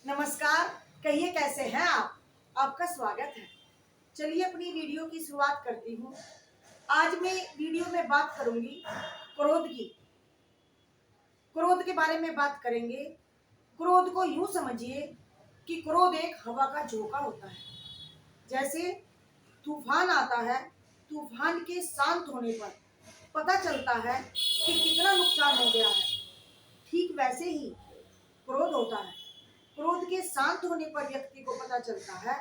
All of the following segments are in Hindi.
नमस्कार। कहिए कैसे हैं आप। आपका स्वागत है। चलिए अपनी वीडियो की शुरुआत करती हूँ। आज मैं वीडियो में बात करूंगी क्रोध की। क्रोध के बारे में बात करेंगे। क्रोध को यूं समझिए कि क्रोध एक हवा का झोंका होता है। जैसे तूफान आता है, तूफान के शांत होने पर पता चलता है कि कितना नुकसान हो गया है, ठीक वैसे ही क्रोध होता है। क्रोध के शांत होने पर व्यक्ति को पता चलता है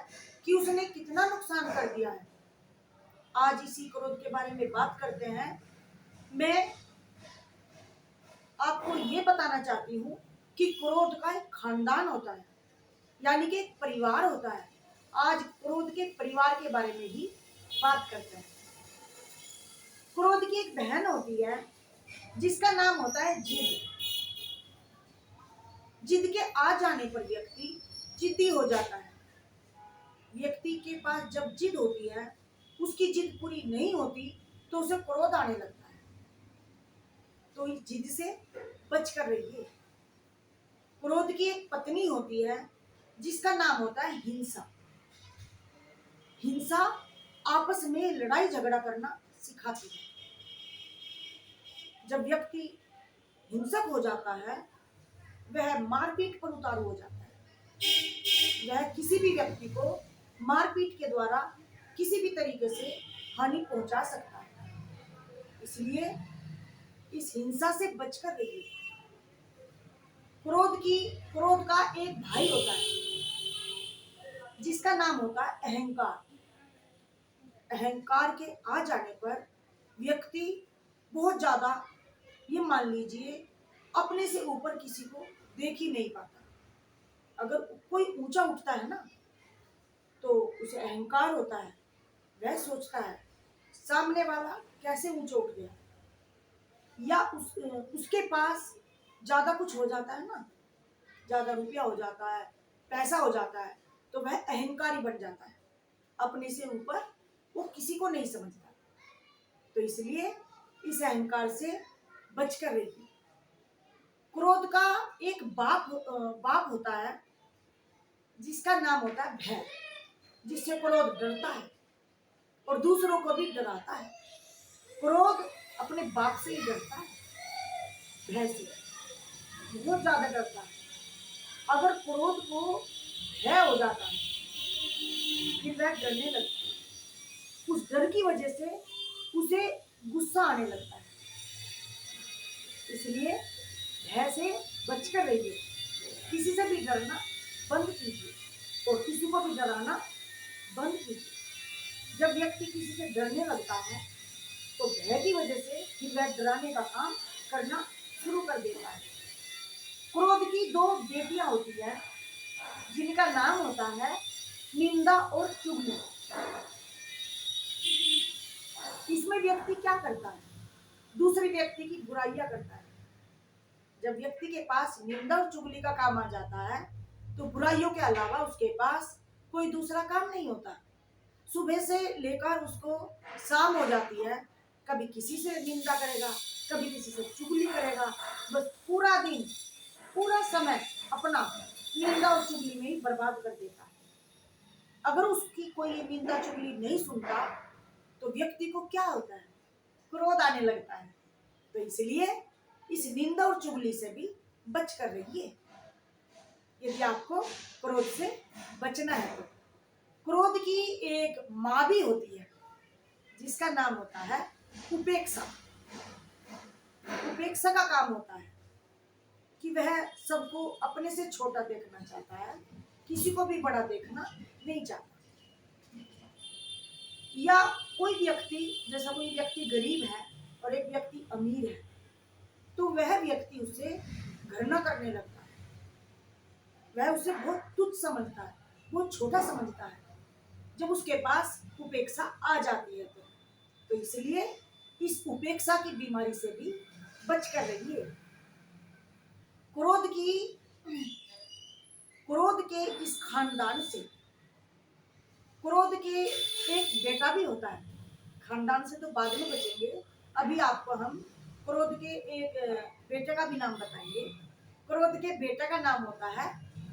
कि उसने कितना नुकसान कर दिया है। आज इसी क्रोध के बारे में बात करते हैं। मैं आपको ये बताना चाहती हूँ कि क्रोध का एक खानदान होता है, यानी कि एक परिवार होता है। आज क्रोध के परिवार के बारे में ही बात करते हैं। क्रोध की एक बहन होती है जिसका नाम होता है जिद। जिद के आ जाने पर व्यक्ति जिद्दी हो जाता है। व्यक्ति के पास जब जिद होती है, उसकी जिद पूरी नहीं होती तो उसे क्रोध आने लगता है। तो इस जिद से बचकर रहिए। क्रोध की एक पत्नी होती है जिसका नाम होता है हिंसा। हिंसा आपस में लड़ाई झगड़ा करना सिखाती है। जब व्यक्ति हिंसक हो जाता है, वह मारपीट पर उतारू हो जाता है। वह किसी भी व्यक्ति को मारपीट के द्वारा किसी भी तरीके से हानि पहुंचा सकता है। इसलिए इस हिंसा से बचकर रहिए। क्रोध का एक भाई होता है जिसका नाम होता है अहंकार। अहंकार के आ जाने पर व्यक्ति बहुत ज्यादा, ये मान लीजिए, अपने से ऊपर किसी को देख ही नहीं पाता। अगर कोई ऊंचा उठता है ना, तो उसे अहंकार होता है। वह सोचता है सामने वाला कैसे ऊंचा उठ गया, या उसके पास ज्यादा कुछ हो जाता है ना, ज्यादा रुपया हो जाता है, पैसा हो जाता है, तो वह अहंकारी बन जाता है। अपने से ऊपर वो किसी को नहीं समझता। तो इसलिए इस अहंकार से बचकर रहिए। क्रोध का एक बाप होता है जिसका नाम होता है भय, जिससे क्रोध डरता है और दूसरों को भी डराता है। क्रोध अपने बाप से ही डरता है, भय से बहुत ज्यादा डरता है। अगर क्रोध को भय हो जाता है, फिर वह डरने लगता है। उस डर की वजह से उसे गुस्सा आने लगता है। इसलिए भय से बचकर रहिए। किसी से भी डरना बंद कीजिए और किसी को भी डराना बंद कीजिए। जब व्यक्ति किसी से डरने लगता है, तो भय की वजह से फिर वह डराने का काम करना शुरू कर देता है। क्रोध की दो बेटियां होती है जिनका नाम होता है निंदा और चुगली। इसमें व्यक्ति क्या करता है? दूसरे व्यक्ति की बुराइयां करता है। जब व्यक्ति के पास निंदा और चुगली का काम आ जाता है, तो बुराइयों के अलावा उसके पास कोई दूसरा काम नहीं होता। सुबह से लेकर उसको शाम हो जाती है, कभी किसी से निंदा करेगा, कभी किसी से चुगली करेगा। बस पूरा दिन, पूरा समय अपना निंदा और चुगली में ही बर्बाद कर देता है। अगर उसकी कोई निंदा चुगली नहीं सुनता, तो व्यक्ति को क्या होता है? क्रोध आने लगता है। तो इसलिए इस निंदा और चुगली से भी बचकर रहिए। यदि आपको क्रोध से बचना है तो क्रोध की एक माँ भी होती है जिसका नाम होता है उपेक्षा। उपेक्षा का काम होता है कि वह सबको अपने से छोटा देखना चाहता है, किसी को भी बड़ा देखना नहीं चाहता। या कोई व्यक्ति गरीब है और एक व्यक्ति अमीर है, तो वह व्यक्ति उसे घृणा करने लगता है। वह उसे बहुत तुच्छ समझता है, बहुत छोटा समझता है जब उसके पास उपेक्षा आ जाती है। तो इसलिए इस उपेक्षा की बीमारी से भी बचकर रहिए। क्रोध के इस खानदान से, क्रोध के एक बेटा भी होता है। खानदान से तो बाद में बचेंगे, अभी आपको हम क्रोध के एक बेटे का भी नाम बताएंगे। क्रोध के बेटे का नाम होता है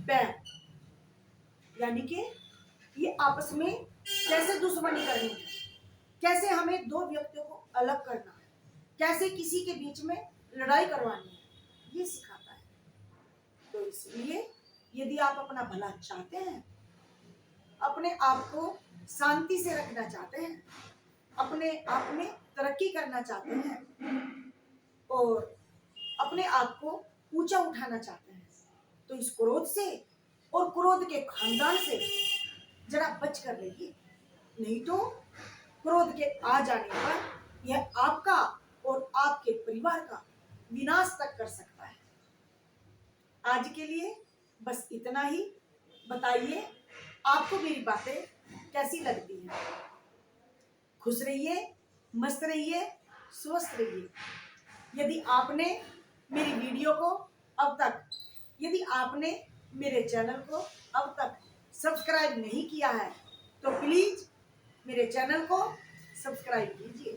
बैर। यानी कि ये आपस में कैसे दुश्मनी करनी है, कैसे हमें दो व्यक्तियों को अलग करना है, कैसे किसी के बीच में लड़ाई करवानी है, ये सिखाता है। तो इसलिए यदि आप अपना भला चाहते हैं, अपने आप को शांति से रखना चाहते हैं, अपने आप में तरक्की करना चाहते हैं और अपने आप को ऊंचा उठाना चाहते हैं, तो इस क्रोध से और क्रोध के खानदान से जरा बच कर रहिए, नहीं तो क्रोध के आ जाने पर यह आपका और आपके परिवार का विनाश तक कर सकता है। आज के लिए बस इतना ही। बताइए आपको मेरी बातें कैसी लगती हैं। खुश रहिए, मस्त रहिए, स्वस्थ रहिए। यदि आपने मेरी वीडियो को अब तक, यदि आपने मेरे चैनल को अब तक सब्सक्राइब नहीं किया है तो प्लीज मेरे चैनल को सब्सक्राइब कीजिए।